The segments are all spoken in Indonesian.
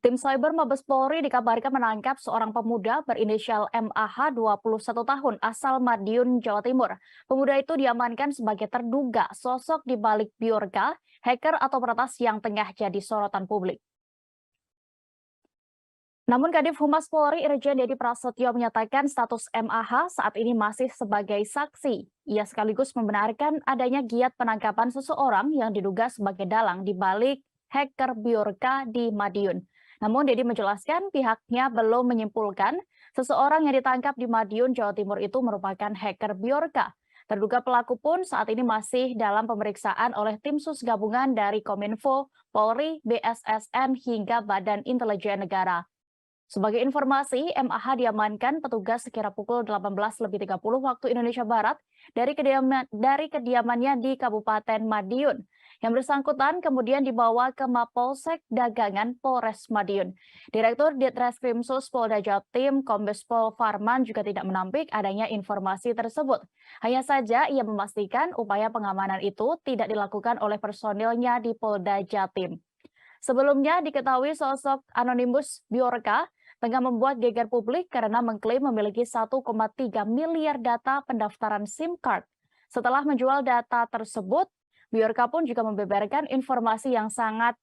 Tim Cyber Mabes Polri dikabarkan menangkap seorang pemuda berinisial MAH 21 tahun asal Madiun, Jawa Timur. Pemuda itu diamankan sebagai terduga sosok di balik Biorka, hacker atau peretas yang tengah jadi sorotan publik. Namun Kadif Humas Polri Irjen Dedi Prasetyo menyatakan status MAH saat ini masih sebagai saksi. Ia sekaligus membenarkan adanya giat penangkapan seseorang yang diduga sebagai dalang di balik hacker Biorka di Madiun. Namun Dedi menjelaskan pihaknya belum menyimpulkan seseorang yang ditangkap di Madiun, Jawa Timur itu merupakan hacker Biorka. Terduga pelaku pun saat ini masih dalam pemeriksaan oleh tim sus gabungan dari Kominfo, Polri, BSSN hingga Badan Intelijen Negara. Sebagai informasi, MAH diamankan petugas sekira pukul 18.30 waktu Indonesia Barat dari kediamannya di Kabupaten Madiun. Yang bersangkutan kemudian dibawa ke Mapolsek Dagangan Polres Madiun. Direktur Ditreskrimsus Polda Jatim, Kombes Pol Farman juga tidak menampik adanya informasi tersebut. Hanya saja ia memastikan upaya pengamanan itu tidak dilakukan oleh personilnya di Polda Jatim. Sebelumnya diketahui sosok anonimus Biorka tengah membuat geger publik karena mengklaim memiliki 1,3 miliar data pendaftaran SIM card. Setelah menjual data tersebut, Biorka pun juga membeberkan informasi yang sangat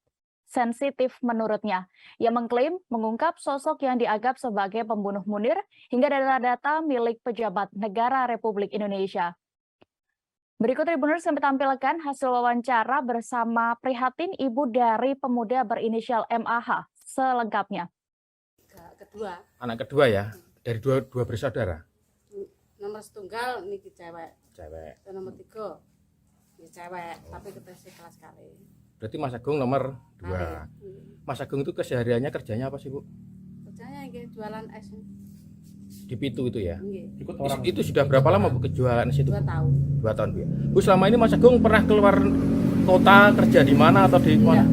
sensitif menurutnya. Ia mengklaim mengungkap sosok yang dianggap sebagai pembunuh Munir hingga data-data milik pejabat negara Republik Indonesia. Berikut Tribuners kami tampilkan hasil wawancara bersama prihatin ibu dari pemuda berinisial MAH selengkapnya. Kedua. Anak kedua ya, dari dua bersaudara. Nomor setunggal ini cewek. Cewek. Dan nomor 3 ini cewek, tapi ketesi kelas kali. Berarti Mas Agung nomor 2. Mas Agung itu kesehariannya kerjanya apa sih, Bu? Kerjanya nggih jualan es. Di Pitu itu ya? Nggih. Ikut orang. Itu sudah berapa lama Bu kejualan es itu? 2 tahun. 2 tahun Bu ya. Bu, selama ini Mas Agung pernah keluar kota kerja di mana atau di mana?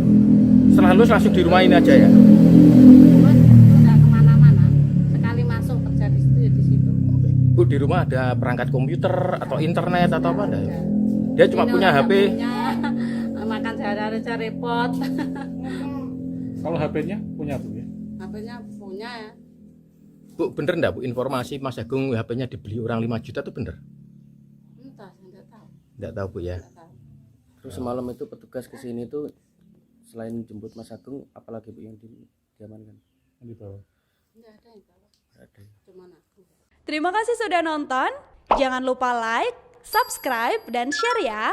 Setelah lulus langsung di rumah ini aja ya? Enggak kemana-mana. Sekali masuk kerja di situ ya di situ. Oke. Bu, di rumah ada perangkat komputer atau internet atau apa enggak ya? Dia cuma punya HP. Makan sehari-hari aja repot. Kalau HP-nya punya Bu ya? HP-nya punya ya. Bu, bener enggak Bu informasi Mas Agung HP-nya dibeli orang 5 juta itu bener? Entah, enggak tahu. Enggak tahu Bu ya. Enggak tahu. Terus semalam itu petugas kesini tuh selain jemput Mas Agung, apalagi Bu yang diamankan? Yang dibawa. Enggak ada yang tahu. Ada. Cuman aku. Terima kasih sudah nonton. Jangan lupa like, subscribe, dan share ya.